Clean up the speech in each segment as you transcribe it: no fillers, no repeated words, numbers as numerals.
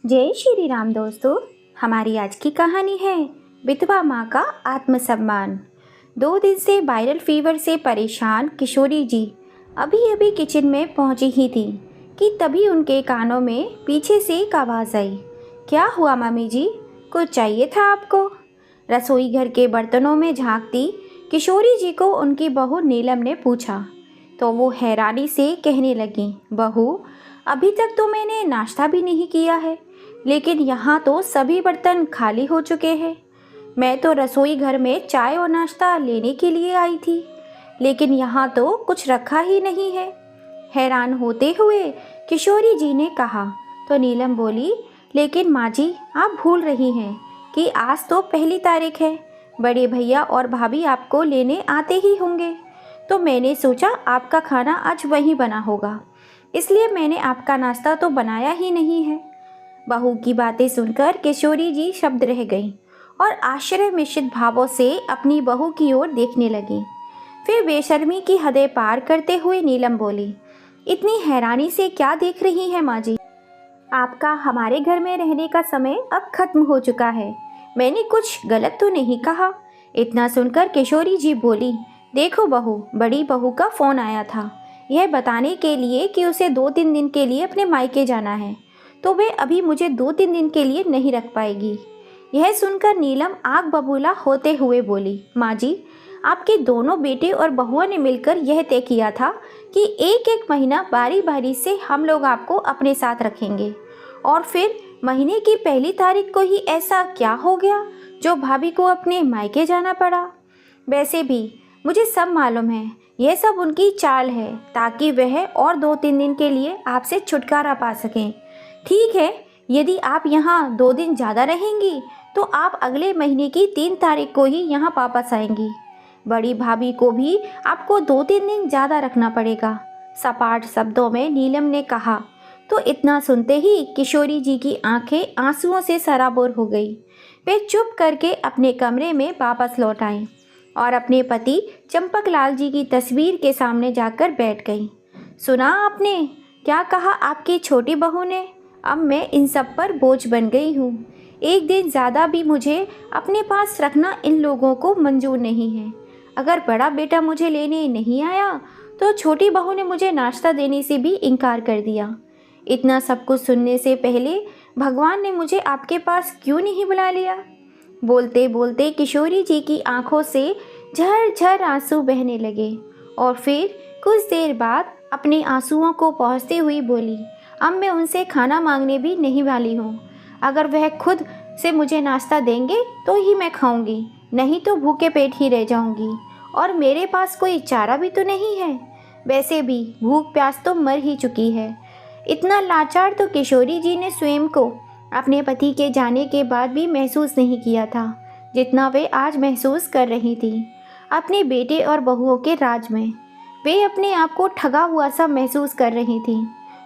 जय श्री राम दोस्तों। हमारी आज की कहानी है विधवा माँ का आत्मसम्मान। 2 दिन से वायरल फीवर से परेशान किशोरी जी अभी अभी किचन में पहुंची ही थी कि तभी उनके कानों में पीछे से एक आवाज़ आई। क्या हुआ मम्मी जी, कुछ चाहिए था आपको? रसोई घर के बर्तनों में झांकती किशोरी जी को उनकी बहू नीलम ने पूछा तो वो हैरानी से कहने लगी, बहू अभी तक तो मैंने नाश्ता भी नहीं किया है, लेकिन यहाँ तो सभी बर्तन खाली हो चुके हैं। मैं तो रसोई घर में चाय और नाश्ता लेने के लिए आई थी, लेकिन यहाँ तो कुछ रखा ही नहीं है। हैरान होते हुए किशोरी जी ने कहा तो नीलम बोली, लेकिन माँ जी आप भूल रही हैं कि आज तो 1 तारीख है। बड़े भैया और भाभी आपको लेने आते ही होंगे, तो मैंने सोचा आपका खाना आज वहीं बना होगा, इसलिए मैंने आपका नाश्ता तो बनाया ही नहीं है। बहू की बातें सुनकर किशोरी जी शब्द रह गईं और आश्चर्य मिश्रित भावों से अपनी बहू की ओर देखने लगी। फिर बेशर्मी की हदें पार करते हुए नीलम बोली, इतनी हैरानी से क्या देख रही हैं माँ जी? आपका हमारे घर में रहने का समय अब खत्म हो चुका है। मैंने कुछ गलत तो नहीं कहा? इतना सुनकर किशोरी जी बोली, देखो बहू, बड़ी बहू का फ़ोन आया था यह बताने के लिए कि उसे 2-3 दिन के लिए अपने मायके जाना है, तो वे अभी मुझे 2-3 दिन के लिए नहीं रख पाएगी। यह सुनकर नीलम आग बबूला होते हुए बोली, माँ जी आपके दोनों बेटे और बहुओं ने मिलकर यह तय किया था कि एक एक महीना बारी बारी से हम लोग आपको अपने साथ रखेंगे, और फिर महीने की 1 तारीख को ही ऐसा क्या हो गया जो भाभी को अपने मायके जाना पड़ा? वैसे भी मुझे सब मालूम है, यह सब उनकी चाल है ताकि वह और 2-3 दिन के लिए आपसे छुटकारा पा सकें। ठीक है, यदि आप यहाँ 2 दिन ज़्यादा रहेंगी तो आप अगले महीने की 3 तारीख को ही यहाँ वापस आएंगी। बड़ी भाभी को भी आपको 2-3 दिन ज़्यादा रखना पड़ेगा, सपाट शब्दों में नीलम ने कहा। तो इतना सुनते ही किशोरी जी की आंखें आंसुओं से सराबोर हो गई। वे चुप करके अपने कमरे में वापस लौट आए और अपने पति चंपकलाल जी की तस्वीर के सामने जाकर बैठ गई। सुना आपने क्या कहा आपकी छोटी बहू ने? अब मैं इन सब पर बोझ बन गई हूँ। एक दिन ज़्यादा भी मुझे अपने पास रखना इन लोगों को मंजूर नहीं है। अगर बड़ा बेटा मुझे लेने नहीं आया तो छोटी बहू ने मुझे नाश्ता देने से भी इनकार कर दिया। इतना सब कुछ सुनने से पहले भगवान ने मुझे आपके पास क्यों नहीं बुला लिया? बोलते बोलते किशोरी जी की आंखों से झरझर आंसू बहने लगे और फिर कुछ देर बाद अपने आंसुओं को पहुँचते हुई बोली, अब मैं उनसे खाना मांगने भी नहीं वाली हूँ। अगर वह खुद से मुझे नाश्ता देंगे तो ही मैं खाऊंगी, नहीं तो भूखे पेट ही रह जाऊंगी, और मेरे पास कोई चारा भी तो नहीं है। वैसे भी भूख प्यास तो मर ही चुकी है। इतना लाचार तो किशोरी जी ने स्वयं को अपने पति के जाने के बाद भी महसूस नहीं किया था, जितना वे आज महसूस कर रही थी अपने बेटे और बहुओं के राज में। वे अपने आप को ठगा हुआ सा महसूस कर रही थी।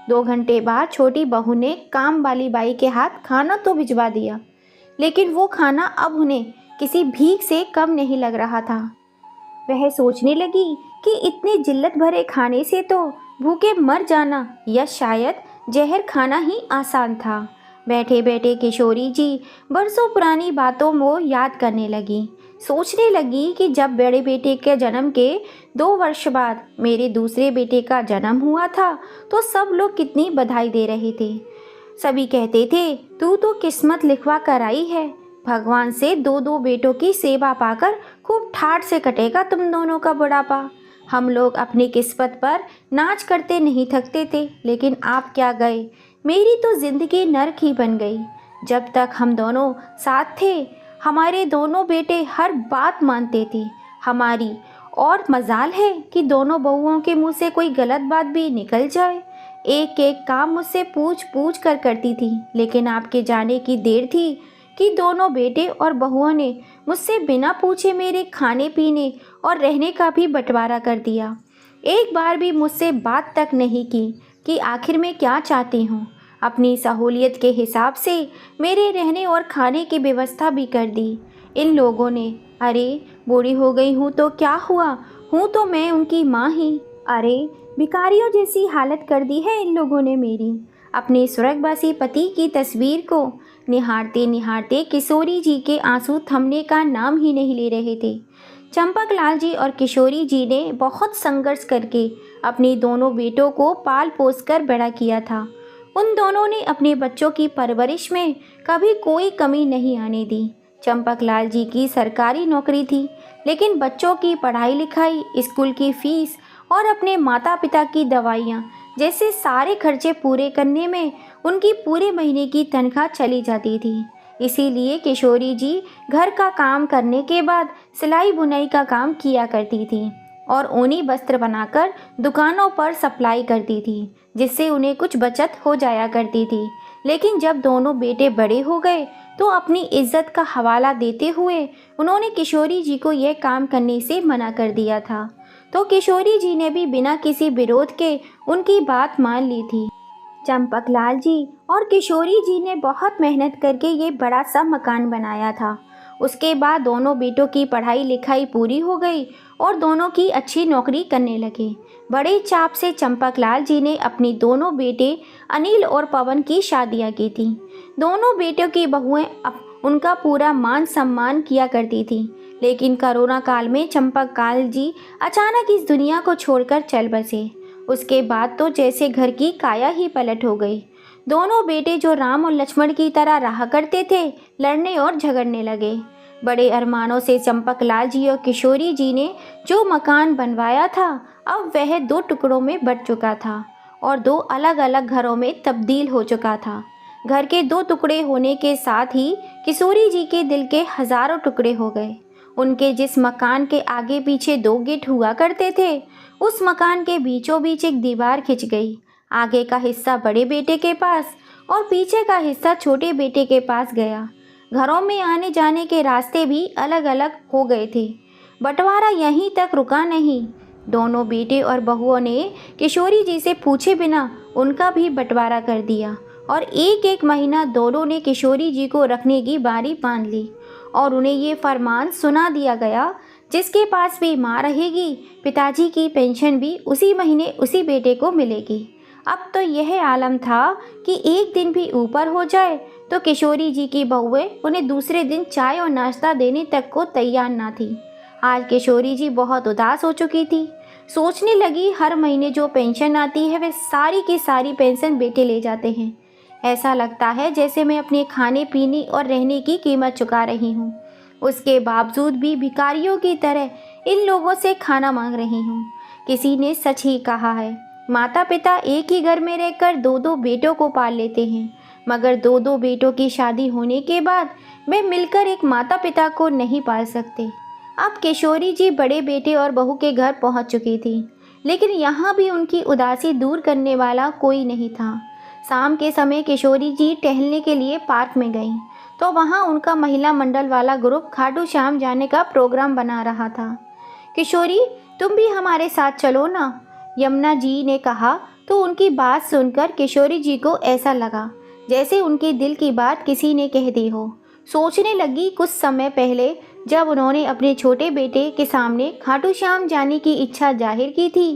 2 घंटे बाद छोटी बहू ने काम वाली बाई के हाथ खाना तो भिजवा दिया, लेकिन वो खाना अब उन्हें किसी भीख से कम नहीं लग रहा था। वह सोचने लगी कि इतने जिल्लत भरे खाने से तो भूखे मर जाना या शायद जहर खाना ही आसान था। बैठे बैठे किशोरी जी बरसों पुरानी बातों को याद करने लगी। सोचने लगी कि जब बड़े बेटे के जन्म के 2 वर्ष बाद मेरे दूसरे बेटे का जन्म हुआ था तो सब लोग कितनी बधाई दे रहे थे। सभी कहते थे, तू तो किस्मत लिखवा कर आई है, भगवान से 2-2 बेटों की सेवा पाकर खूब ठाठ से कटेगा तुम दोनों का बुढ़ापा। हम लोग अपनी किस्मत पर नाच करते नहीं थकते थे, लेकिन आप क्या गए, मेरी तो जिंदगी नर्क ही बन गई। जब तक हम दोनों साथ थे हमारे दोनों बेटे हर बात मानते थे हमारी, और मजाल है कि दोनों बहुओं के मुंह से कोई गलत बात भी निकल जाए। एक एक काम मुझसे पूछ पूछ कर करती थी, लेकिन आपके जाने की देर थी कि दोनों बेटे और बहुओं ने मुझसे बिना पूछे मेरे खाने पीने और रहने का भी बंटवारा कर दिया। एक बार भी मुझसे बात तक नहीं की कि आखिर मैं क्या चाहती हूँ। अपनी सहूलियत के हिसाब से मेरे रहने और खाने की व्यवस्था भी कर दी इन लोगों ने। अरे बूढ़ी हो गई हूँ तो क्या हुआ, हूँ तो मैं उनकी माँ ही। अरे भिखारियों जैसी हालत कर दी है इन लोगों ने मेरी। अपने स्वर्गवासी पति की तस्वीर को निहारते निहारते किशोरी जी के आंसू थमने का नाम ही नहीं ले रहे थे। चंपकलाल जी और किशोरी जी ने बहुत संघर्ष करके अपने दोनों बेटों को पाल पोस कर बड़ा किया था। उन दोनों ने अपने बच्चों की परवरिश में कभी कोई कमी नहीं आने दी। चंपकलाल जी की सरकारी नौकरी थी, लेकिन बच्चों की पढ़ाई लिखाई, स्कूल की फीस और अपने माता पिता की दवाइयाँ जैसे सारे खर्चे पूरे करने में उनकी पूरे महीने की तनख्वाह चली जाती थी। इसीलिए किशोरी जी घर का काम करने के बाद सिलाई बुनाई का काम किया करती थी और ऊनी वस्त्र बनाकर दुकानों पर सप्लाई करती थी, जिससे उन्हें कुछ बचत हो जाया करती थी। लेकिन जब दोनों बेटे बड़े हो गए तो अपनी इज्जत का हवाला देते हुए उन्होंने किशोरी जी को यह काम करने से मना कर दिया था। तो किशोरी जी ने भी बिना किसी विरोध के उनकी बात मान ली थी। चंपकलाल जी और किशोरी जी ने बहुत मेहनत करके ये बड़ा सा मकान बनाया था। उसके बाद दोनों बेटों की पढ़ाई लिखाई पूरी हो गई और दोनों की अच्छी नौकरी करने लगे। बड़े चाप से चंपकलाल जी ने अपनी दोनों बेटे अनिल और पवन की शादियां की थी। दोनों बेटों की बहुएं उनका पूरा मान सम्मान किया करती थी। लेकिन कोरोना काल में चंपकलाल जी अचानक इस दुनिया को छोड़कर चल बसे। उसके बाद तो जैसे घर की काया ही पलट हो गई। दोनों बेटे जो राम और लक्ष्मण की तरह रहा करते थे, लड़ने और झगड़ने लगे। बड़े अरमानों से चंपकलाल जी और किशोरी जी ने जो मकान बनवाया था, अब वह 2 टुकड़ों में बंट चुका था और 2 अलग अलग घरों में तब्दील हो चुका था। घर के 2 टुकड़े होने के साथ ही किशोरी जी के दिल के हजारों टुकड़े हो गए। उनके जिस मकान के आगे पीछे 2 गेट हुआ करते थे, उस मकान के बीचों बीच एक दीवार खिंच गई। आगे का हिस्सा बड़े बेटे के पास और पीछे का हिस्सा छोटे बेटे के पास गया। घरों में आने जाने के रास्ते भी अलग अलग हो गए थे। बंटवारा यहीं तक रुका नहीं। दोनों बेटे और बहुओं ने किशोरी जी से पूछे बिना उनका भी बंटवारा कर दिया और एक एक महीना दोनों ने किशोरी जी को रखने की बारी बांध ली और उन्हें ये फरमान सुना दिया गया, जिसके पास भी माँ रहेगी, पिताजी की पेंशन भी उसी महीने उसी बेटे को मिलेगी। अब तो यह आलम था कि एक दिन भी ऊपर हो जाए तो किशोरी जी की बहुएं उन्हें दूसरे दिन चाय और नाश्ता देने तक को तैयार ना थी। आज किशोरी जी बहुत उदास हो चुकी थी। सोचने लगी, हर महीने जो पेंशन आती है वह सारी की सारी पेंशन बेटे ले जाते हैं। ऐसा लगता है जैसे मैं अपने खाने पीने और रहने की कीमत चुका रही हूँ। उसके बावजूद भी भिखारियों की तरह इन लोगों से खाना मांग रही हूँ। किसी ने सच ही कहा है, माता पिता एक ही घर में रहकर 2-2 बेटों को पाल लेते हैं, मगर 2-2 बेटों की शादी होने के बाद वे मिलकर एक माता पिता को नहीं पाल सकते। अब किशोरी जी बड़े बेटे और बहू के घर पहुंच चुकी थी, लेकिन यहाँ भी उनकी उदासी दूर करने वाला कोई नहीं था। शाम के समय किशोरी जी टहलने के लिए पार्क में गईं, तो वहाँ उनका महिला मंडल वाला ग्रुप खाटू श्याम जाने का प्रोग्राम बना रहा था। किशोरी, तुम भी हमारे साथ चलो ना, यमुना जी ने कहा। तो उनकी बात सुनकर किशोरी जी को ऐसा लगा जैसे उनके दिल की बात किसी ने कह दी हो। सोचने लगी, कुछ समय पहले जब उन्होंने अपने छोटे बेटे के सामने खाटू श्याम जाने की इच्छा जाहिर की थी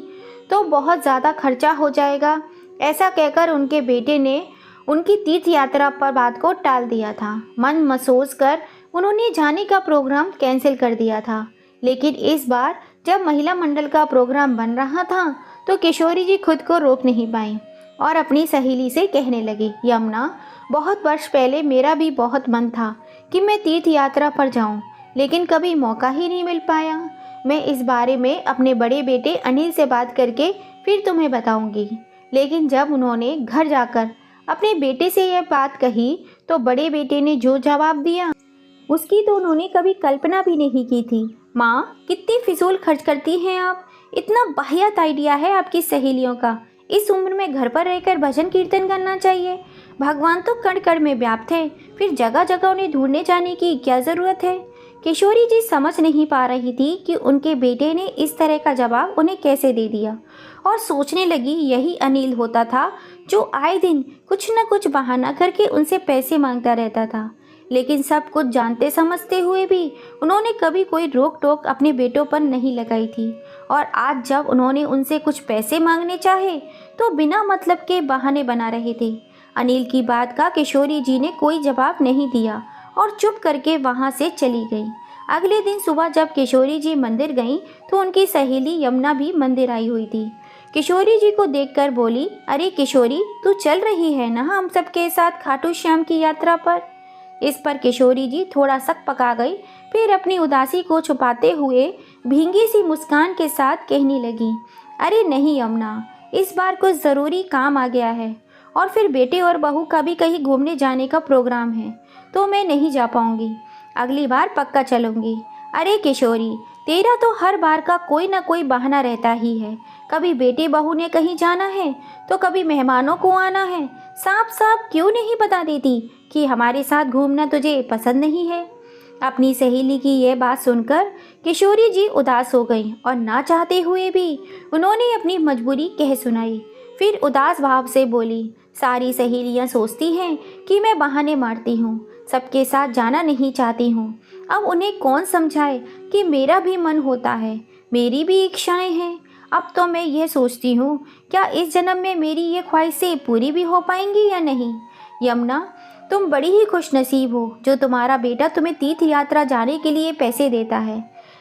तो बहुत ज़्यादा खर्चा हो जाएगा, ऐसा कहकर उनके बेटे ने उनकी तीर्थ यात्रा पर बात को टाल दिया था। मन मसोस कर उन्होंने जाने का प्रोग्राम कैंसिल कर दिया था। लेकिन इस बार जब महिला मंडल का प्रोग्राम बन रहा था तो किशोरी जी खुद को रोक नहीं पाई और अपनी सहेली से कहने लगी, यमुना, बहुत वर्ष पहले मेरा भी बहुत मन था कि मैं तीर्थ यात्रा पर जाऊं, लेकिन कभी मौका ही नहीं मिल पाया। मैं इस बारे में अपने बड़े बेटे अनिल से बात करके फिर तुम्हें बताऊंगी। लेकिन जब उन्होंने घर जाकर अपने बेटे से यह बात कही तो बड़े बेटे ने जो जवाब दिया उसकी तो उन्होंने कभी कल्पना भी नहीं की थी। माँ, कितनी फिजूल खर्च करती हैं आप, इतना वाहियात आइडिया है आपकी सहेलियों का। इस उम्र में घर पर रहकर भजन कीर्तन करना चाहिए। भगवान तो कण कण में व्याप्त है, फिर जगह जगह उन्हें ढूंढने जाने की क्या ज़रूरत है। किशोरी जी समझ नहीं पा रही थी कि उनके बेटे ने इस तरह का जवाब उन्हें कैसे दे दिया और सोचने लगी, यही अनिल होता था जो आए दिन कुछ न कुछ बहाना करके उनसे पैसे मांगता रहता था। लेकिन सब कुछ जानते समझते हुए भी उन्होंने कभी कोई रोक टोक अपने बेटों पर नहीं लगाई थी। और आज जब उन्होंने उनसे कुछ पैसे मांगने चाहे तो बिना मतलब के बहाने बना रहे थे। अनिल की बात का किशोरी जी ने कोई जवाब नहीं दिया और चुप करके वहाँ से चली गई। अगले दिन सुबह जब किशोरी जी मंदिर गईं तो उनकी सहेली यमुना भी मंदिर आई हुई थी। किशोरी जी को देखकर बोली, अरे किशोरी, तू चल रही है ना हम सबके साथ खाटू श्याम की यात्रा पर। इस पर किशोरी जी थोड़ा सक पका गई, फिर अपनी उदासी को छुपाते हुए भींगी सी मुस्कान के साथ कहने लगी, अरे नहीं यमुना, इस बार कुछ ज़रूरी काम आ गया है और फिर बेटे और बहू का भी कहीं घूमने जाने का प्रोग्राम है, तो मैं नहीं जा पाऊंगी। अगली बार पक्का चलूंगी। अरे किशोरी, तेरा तो हर बार का कोई ना कोई बहाना रहता ही है। कभी बेटे बहू ने कहीं जाना है तो कभी मेहमानों को आना है। साफ साफ क्यों नहीं बता देती कि हमारे साथ घूमना तुझे पसंद नहीं है। अपनी सहेली की यह बात सुनकर किशोरी जी उदास हो गईं और ना चाहते हुए भी उन्होंने अपनी मजबूरी कह सुनाई। फिर उदास भाव से बोली, सारी सहेलियां सोचती हैं कि मैं बहाने मारती हूँ, सबके साथ जाना नहीं चाहती हूँ। अब उन्हें कौन समझाए कि मेरा भी मन होता है, मेरी भी इच्छाएं हैं। अब तो मैं यह सोचती हूँ, क्या इस जन्म में मेरी ये ख्वाहिशें पूरी भी हो पाएंगी या नहीं। यमुना, तुम बड़ी ही खुशनसीब हो जो तुम्हारा बेटा तुम्हें तीर्थ यात्रा जाने के लिए पैसे देता है।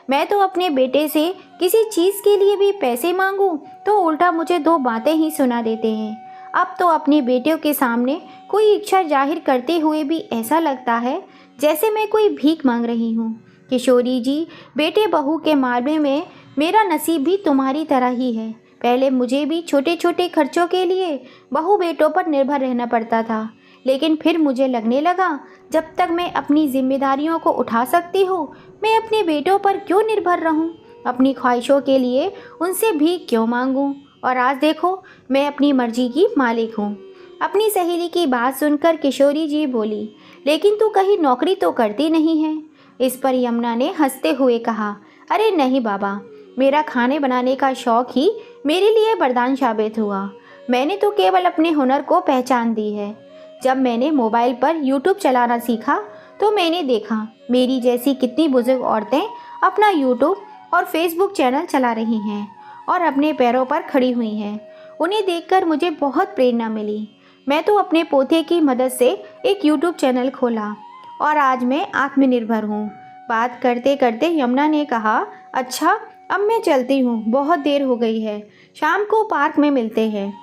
मैं तो अपने बेटे से किसी चीज़ के लिए भी पैसे मांगूं तो उल्टा मुझे दो बातें ही सुना देते हैं। अब तो अपने बेटियों के सामने कोई इच्छा जाहिर करते हुए भी ऐसा लगता है जैसे मैं कोई भीख मांग रही हूँ। किशोरी जी, बेटे बहू के मामले में मेरा नसीब भी तुम्हारी तरह ही है। पहले मुझे भी छोटे छोटे खर्चों के लिए बहू बेटों पर निर्भर रहना पड़ता था, लेकिन फिर मुझे लगने लगा जब तक मैं अपनी जिम्मेदारियों को उठा सकती हूँ, मैं अपने बेटों पर क्यों निर्भर रहूँ। अपनी ख्वाहिशों के लिए उनसे भीख क्यों मांगूँ। और आज देखो, मैं अपनी मर्जी की मालिक हूँ। अपनी सहेली की बात सुनकर किशोरी जी बोली, लेकिन तू कहीं नौकरी तो करती नहीं है। इस पर यमुना ने हंसते हुए कहा, अरे नहीं बाबा, मेरा खाने बनाने का शौक ही मेरे लिए वरदान साबित हुआ। मैंने तो केवल अपने हुनर को पहचान दी है। जब मैंने मोबाइल पर यूट्यूब चलाना सीखा तो मैंने देखा मेरी जैसी कितनी बुजुर्ग औरतें अपना यूट्यूब और फेसबुक चैनल चला रही हैं और अपने पैरों पर खड़ी हुई हैं। उन्हें देखकर मुझे बहुत प्रेरणा मिली। मैं तो अपने पोते की मदद से एक यूट्यूब चैनल खोला और आज मैं आत्मनिर्भर हूँ। बात करते करते यमुना ने कहा, अच्छा अब मैं चलती हूँ, बहुत देर हो गई है, शाम को पार्क में मिलते हैं।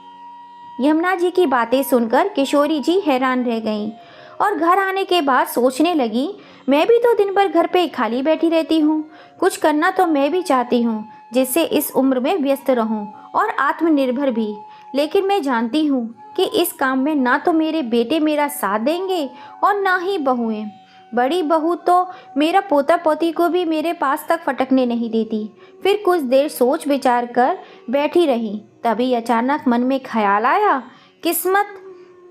यमुना जी की बातें सुनकर किशोरी जी हैरान रह गईं और घर आने के बाद सोचने लगी, मैं भी तो दिन भर घर पे खाली बैठी रहती हूँ। कुछ करना तो मैं भी चाहती हूँ जिससे इस उम्र में व्यस्त रहूँ और आत्मनिर्भर भी। लेकिन मैं जानती हूँ कि इस काम में ना तो मेरे बेटे मेरा साथ देंगे और ना ही बहुएं। बड़ी बहू तो मेरा पोता पोती को भी मेरे पास तक फटकने नहीं देती। फिर कुछ देर सोच विचार कर बैठी रही, तभी अचानक मन में ख्याल आया, किस्मत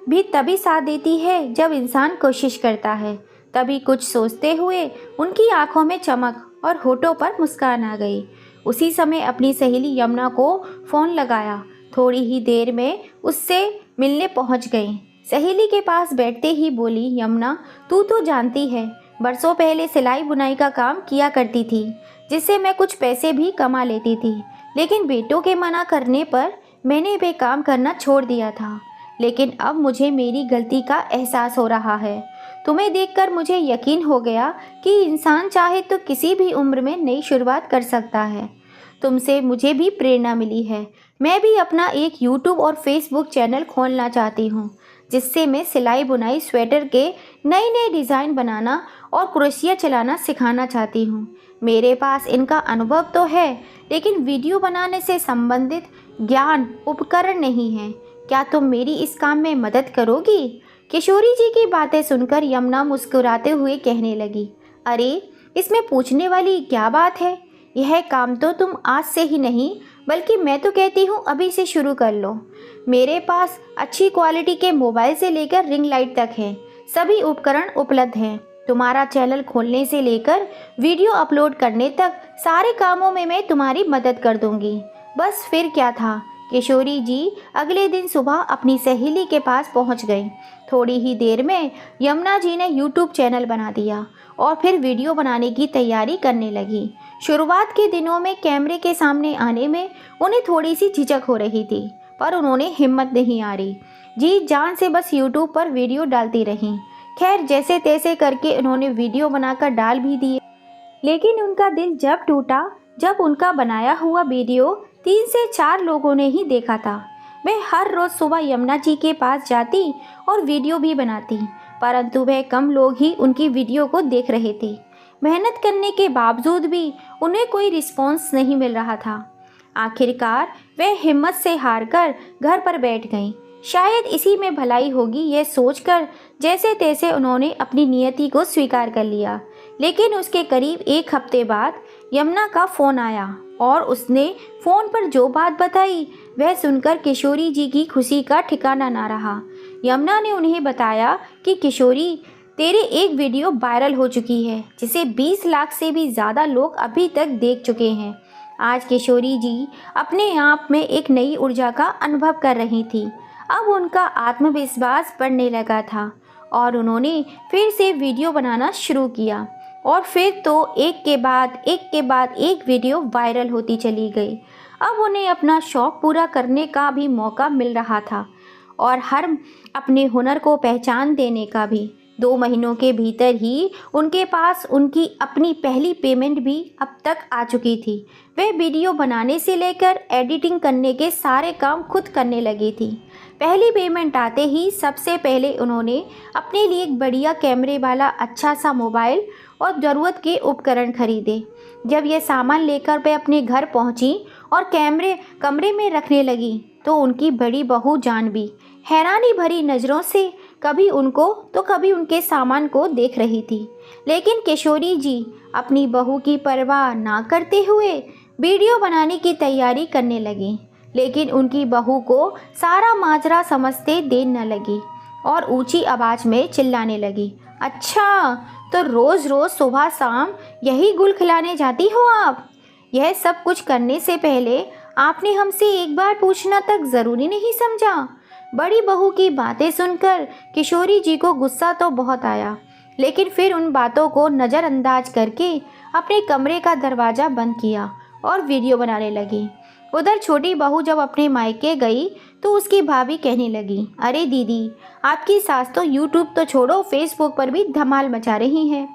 भी तभी साथ देती है जब इंसान कोशिश करता है। तभी कुछ सोचते हुए उनकी आंखों में चमक और होठों पर मुस्कान आ गई। उसी समय अपनी सहेली यमुना को फ़ोन लगाया। थोड़ी ही देर में उससे मिलने पहुंच गई। सहेली के पास बैठते ही बोली, यमुना, तू तो जानती है, बरसों पहले सिलाई बुनाई का काम किया करती थी, जिससे मैं कुछ पैसे भी कमा लेती थी। लेकिन बेटों के मना करने पर मैंने वे काम करना छोड़ दिया था। लेकिन अब मुझे मेरी गलती का एहसास हो रहा है। तुम्हें देखकर मुझे यकीन हो गया कि इंसान चाहे तो किसी भी उम्र में नई शुरुआत कर सकता है। तुमसे मुझे भी प्रेरणा मिली है। मैं भी अपना एक यूट्यूब और फेसबुक चैनल खोलना चाहती हूँ, जिससे मैं सिलाई बुनाई, स्वेटर के नए नए डिज़ाइन बनाना और क्रोशिया चलाना सिखाना चाहती हूँ। मेरे पास इनका अनुभव तो है, लेकिन वीडियो बनाने से संबंधित ज्ञान उपकरण नहीं है। क्या तुम मेरी इस काम में मदद करोगी? किशोरी जी की बातें सुनकर यमुना मुस्कुराते हुए कहने लगी, अरे इसमें पूछने वाली क्या बात है। यह काम तो तुम आज से ही नहीं, बल्कि मैं तो कहती हूँ अभी से शुरू कर लो। मेरे पास अच्छी क्वालिटी के मोबाइल से लेकर रिंग लाइट तक है, सभी उपकरण उपलब्ध हैं। तुम्हारा चैनल खोलने से लेकर वीडियो अपलोड करने तक सारे कामों में मैं तुम्हारी मदद कर दूंगी। बस फिर क्या था। किशोरी जी अगले दिन सुबह अपनी सहेली के पास पहुंच गई। थोड़ी ही देर में यमुना जी ने यूट्यूब चैनल बना दिया और फिर वीडियो बनाने की तैयारी करने लगी। शुरुआत के दिनों में कैमरे के सामने आने में उन्हें थोड़ी सी झिझक हो रही थी, पर उन्होंने हिम्मत नहीं हारी। जी जान से बस यूट्यूब पर वीडियो डालती रहीं। खैर जैसे तैसे करके उन्होंने वीडियो बनाकर डाल भी दिए, लेकिन उनका दिल जब टूटा जब उनका बनाया हुआ वीडियो 3 से 4 लोगों ने ही देखा था। वह हर रोज़ सुबह यमुना जी के पास जाती और वीडियो भी बनाती, परंतु वह कम लोग ही उनकी वीडियो को देख रहे थे। मेहनत करने के बावजूद भी उन्हें कोई रिस्पॉन्स नहीं मिल रहा था। आखिरकार वह हिम्मत से हारकर घर पर बैठ गईं। शायद इसी में भलाई होगी, यह सोचकर जैसे तैसे उन्होंने अपनी नियति को स्वीकार कर लिया। लेकिन उसके करीब 1 हफ्ते बाद यमुना का फ़ोन आया और उसने फ़ोन पर जो बात बताई वह सुनकर किशोरी जी की खुशी का ठिकाना ना रहा। यमुना ने उन्हें बताया कि किशोरी, तेरे एक वीडियो वायरल हो चुकी है जिसे 20 लाख से भी ज़्यादा लोग अभी तक देख चुके हैं। आज किशोरी जी अपने आप में एक नई ऊर्जा का अनुभव कर रही थी। अब उनका आत्मविश्वास बढ़ने लगा था और उन्होंने फिर से वीडियो बनाना शुरू किया और फिर तो एक के बाद एक वीडियो वायरल होती चली गई। अब उन्हें अपना शौक़ पूरा करने का भी मौका मिल रहा था और हर अपने हुनर को पहचान देने का भी। 2 महीनों के भीतर ही उनके पास उनकी अपनी पहली पेमेंट भी अब तक आ चुकी थी। वह वीडियो बनाने से लेकर एडिटिंग करने के सारे काम खुद करने लगी थी। पहली पेमेंट आते ही सबसे पहले उन्होंने अपने लिए एक बढ़िया कैमरे वाला अच्छा सा मोबाइल और ज़रूरत के उपकरण खरीदे। जब यह सामान लेकर वे अपने घर पहुंची और कमरे में रखने लगी तो उनकी बड़ी बहू जानवी हैरानी भरी नज़रों से कभी उनको तो कभी उनके सामान को देख रही थी। लेकिन किशोरी जी अपनी बहू की परवाह ना करते हुए वीडियो बनाने की तैयारी करने लगी। लेकिन उनकी बहू को सारा माजरा समझते देर न लगी और ऊंची आवाज़ में चिल्लाने लगी, अच्छा तो रोज़ रोज़ सुबह शाम यही गुल खिलाने जाती हो आप? यह सब कुछ करने से पहले आपने हमसे एक बार पूछना तक ज़रूरी नहीं समझा? बड़ी बहू की बातें सुनकर किशोरी जी को गुस्सा तो बहुत आया, लेकिन फिर उन बातों को नज़रअंदाज करके अपने कमरे का दरवाज़ा बंद किया और वीडियो बनाने लगी। उधर छोटी बहू जब अपने मायके गई तो उसकी भाभी कहने लगी, अरे दीदी, आपकी सास तो यूट्यूब तो छोड़ो फेसबुक पर भी धमाल मचा रही हैं।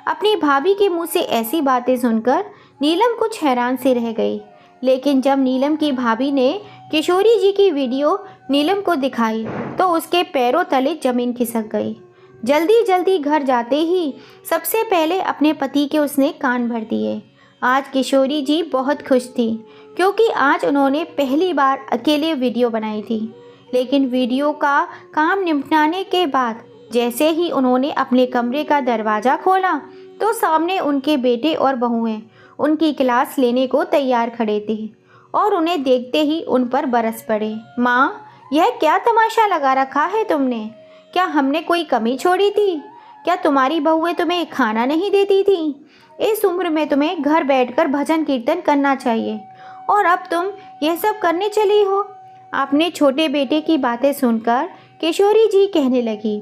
अपनी भाभी के मुंह से ऐसी बातें सुनकर नीलम कुछ हैरान से रह गई। लेकिन जब नीलम की भाभी ने किशोरी जी की वीडियो नीलम को दिखाई तो उसके पैरों तले ज़मीन खिसक गई। जल्दी जल्दी घर जाते ही सबसे पहले अपने पति के उसने कान भर दिए। आज किशोरी जी बहुत खुश थी क्योंकि आज उन्होंने पहली बार अकेले वीडियो बनाई थी। लेकिन वीडियो का काम निपटाने के बाद जैसे ही उन्होंने अपने कमरे का दरवाज़ा खोला तो सामने उनके बेटे और बहुएं उनकी क्लास लेने को तैयार खड़े थे और उन्हें देखते ही उन पर बरस पड़े। माँ, यह क्या तमाशा लगा रखा है तुमने? क्या हमने कोई कमी छोड़ी थी? क्या तुम्हारी बहुएं तुम्हें खाना नहीं देती थी? इस उम्र में तुम्हें घर बैठकर भजन कीर्तन करना चाहिए और अब तुम यह सब करने चली हो। अपने छोटे बेटे की बातें सुनकर किशोरी जी कहने लगी,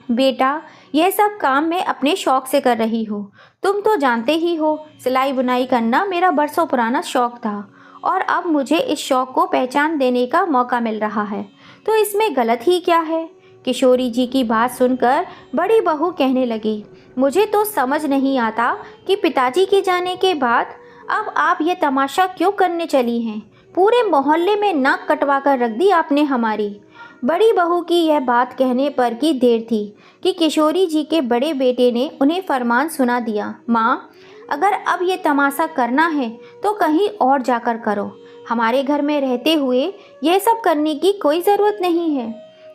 बेटा, यह सब काम मैं अपने शौक़ से कर रही हूँ। तुम तो जानते ही हो सिलाई बुनाई करना मेरा बरसों पुराना शौक़ था और अब मुझे इस शौक़ को पहचान देने का मौका मिल रहा है, तो इसमें गलत ही क्या है? किशोरी जी की बात सुनकर बड़ी बहू कहने लगी, मुझे तो समझ नहीं आता कि पिताजी के जाने के बाद अब आप ये तमाशा क्यों करने चली हैं? पूरे मोहल्ले में नाक कटवा कर रख दी आपने हमारी। बड़ी बहू की यह बात कहने पर की देर थी कि किशोरी जी के बड़े बेटे ने उन्हें फरमान सुना दिया, माँ, अगर अब ये तमाशा करना है तो कहीं और जाकर करो, हमारे घर में रहते हुए यह सब करने की कोई ज़रूरत नहीं है।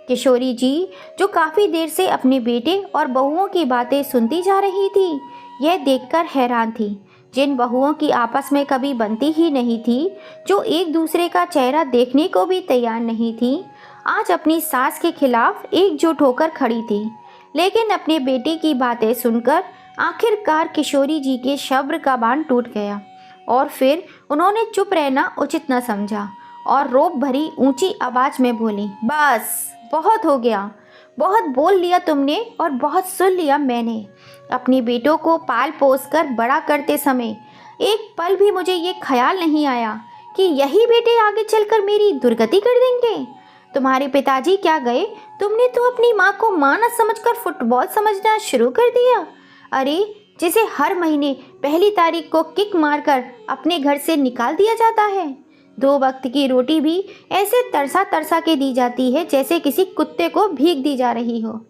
किशोरी जी जो काफ़ी देर से अपने बेटे और बहुओं की बातें सुनती जा रही थी, यह देखकर हैरान थी। जिन बहुओं की आपस में कभी बनती ही नहीं थी, जो एक दूसरे का चेहरा देखने को भी तैयार नहीं थी, आज अपनी सास के खिलाफ एकजुट होकर खड़ी थी। लेकिन अपने बेटे की बातें सुनकर आखिरकार किशोरी जी के सब्र का बांध टूट गया और फिर उन्होंने चुप रहना उचित न समझा और रोब भरी ऊंची आवाज़ में बोली, बस बहुत हो गया, बहुत बोल लिया तुमने और बहुत सुन लिया मैंने। अपने बेटों को पाल पोस कर बड़ा करते समय एक पल भी मुझे ये ख्याल नहीं आया कि यही बेटे आगे चलकर मेरी दुर्गति कर देंगे। तुम्हारे पिताजी क्या गए? तुमने तो अपनी माँ को माँ न समझकर फुटबॉल समझना शुरू कर दिया। अरे, जिसे हर महीने पहली तारीख को किक मारकर अपने घर से निकाल दिया जाता है। 2 वक्त की रोटी भी ऐसे तरसा तरसा के दी जाती है जैसे किसी कुत्ते को भीख दी जा रही हो।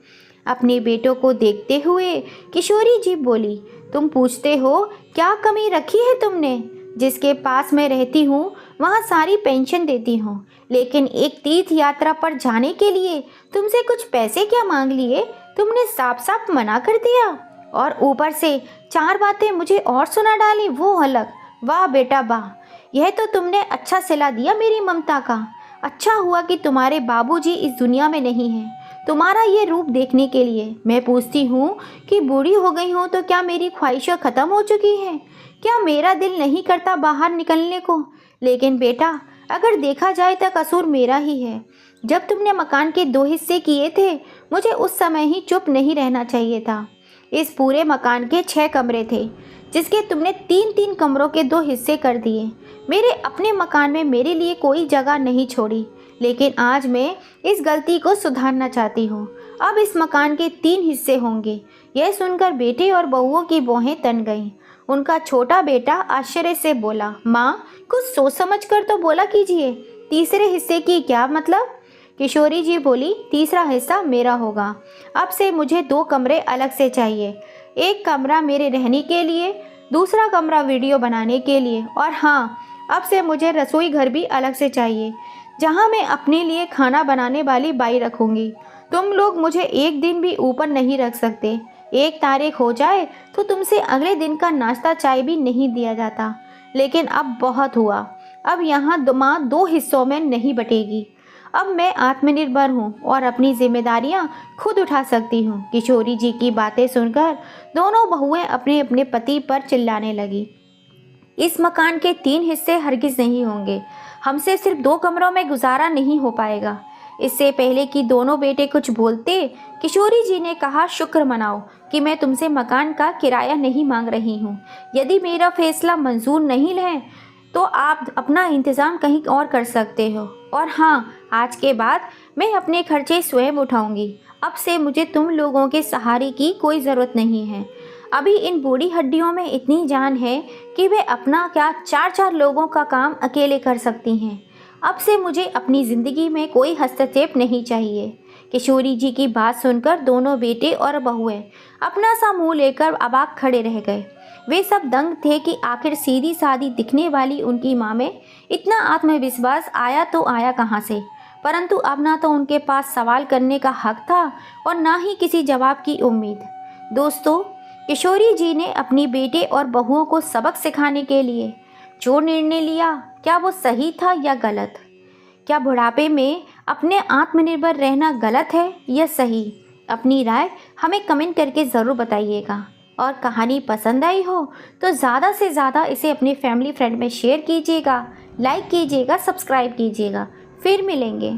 अपने बेटों को देखते हुए किशोरी जी बोली, तुम पूछते हो क्या कमी रखी है तुमने? जिसके पास मैं रहती हूँ वहाँ सारी पेंशन देती हूँ, लेकिन एक तीर्थ यात्रा पर जाने के लिए तुमसे कुछ पैसे क्या मांग लिए? तुमने साफ साफ मना कर दिया और ऊपर से 4 बातें मुझे और सुना डाली, वो अलग। वाह बेटा वाह, यह तो तुमने अच्छा सिला दिया मेरी ममता का। अच्छा हुआ कि तुम्हारे बाबूजी इस दुनिया में नहीं हैं तुम्हारा ये रूप देखने के लिए। मैं पूछती हूँ कि बूढ़ी हो गई हूँ तो क्या मेरी ख्वाहिशें ख़त्म हो चुकी हैं? क्या मेरा दिल नहीं करता बाहर निकलने को? लेकिन बेटा, अगर देखा जाए तो कसूर मेरा ही है। जब तुमने मकान के 2 हिस्से किए थे, मुझे उस समय ही चुप नहीं रहना चाहिए था। इस पूरे मकान के 6 कमरे थे, जिसके तुमने 3-3 कमरों के 2 हिस्से कर दिए। मेरे अपने मकान में मेरे लिए कोई जगह नहीं छोड़ी। लेकिन आज मैं इस गलती को सुधारना चाहती हूँ। अब इस मकान के 3 हिस्से होंगे। यह सुनकर बेटे और बहुओं की भौहें तन गईं। उनका छोटा बेटा आश्चर्य से बोला, माँ, कुछ सोच समझ कर तो बोला कीजिए। तीसरे हिस्से की क्या मतलब? किशोरी जी बोली, तीसरा हिस्सा मेरा होगा। अब से मुझे 2 कमरे अलग से चाहिए। एक कमरा मेरे रहने के लिए, दूसरा कमरा वीडियो बनाने के लिए, और हाँ, अब से मुझे रसोई घर भी अलग से चाहिए, जहाँ मैं अपने लिए खाना बनाने वाली बाई रखूँगी। तुम लोग मुझे एक दिन भी ऊपर नहीं रख सकते। 1 तारीख हो जाए तो तुमसे अगले दिन का नाश्ता चाय भी नहीं दिया जाता। लेकिन अब बहुत हुआ। अब यहाँ माँ 2 हिस्सों में नहीं बटेगी। अब मैं आत्मनिर्भर हूँ और अपनी जिम्मेदारियाँ खुद उठा सकती हूँ। किशोरी जी की बातें सुनकर दोनों बहुएं अपने अपने पति पर चिल्लाने लगी। इस मकान के 3 हिस्से हरगिज नहीं होंगे। हमसे सिर्फ 2 कमरों में गुजारा नहीं हो पाएगा। इससे पहले कि दोनों बेटे कुछ बोलते, किशोरी जी ने कहा, शुक्र मनाओ कि मैं तुमसे मकान का किराया नहीं मांग रही हूँ। यदि मेरा फैसला मंजूर नहीं है तो आप अपना इंतज़ाम कहीं और कर सकते हो। और हाँ, आज के बाद मैं अपने खर्चे स्वयं उठाऊंगी। अब से मुझे तुम लोगों के सहारे की कोई ज़रूरत नहीं है। अभी इन बूढ़ी हड्डियों में इतनी जान है कि वे अपना क्या 4-4 लोगों का काम अकेले कर सकती हैं। अब से मुझे अपनी ज़िंदगी में कोई हस्तक्षेप नहीं चाहिए। किशोरी जी की बात सुनकर दोनों बेटे और बहुएं अपना सा मुँह लेकर अबाक खड़े रह गए। वे सब दंग थे कि आखिर सीधी सादी दिखने वाली उनकी माँ में इतना आत्मविश्वास आया तो आया कहाँ से। परंतु अब ना तो उनके पास सवाल करने का हक था और ना ही किसी जवाब की उम्मीद। दोस्तों, किशोरी जी ने अपनी बेटे और बहुओं को सबक सिखाने के लिए जो निर्णय लिया, क्या वो सही था या गलत? क्या बुढ़ापे में अपने आत्मनिर्भर रहना गलत है या सही? अपनी राय हमें कमेंट करके ज़रूर बताइएगा। और कहानी पसंद आई हो तो ज़्यादा से ज़्यादा इसे अपने फैमिली फ्रेंड में शेयर कीजिएगा, लाइक कीजिएगा, सब्सक्राइब कीजिएगा। फिर मिलेंगे।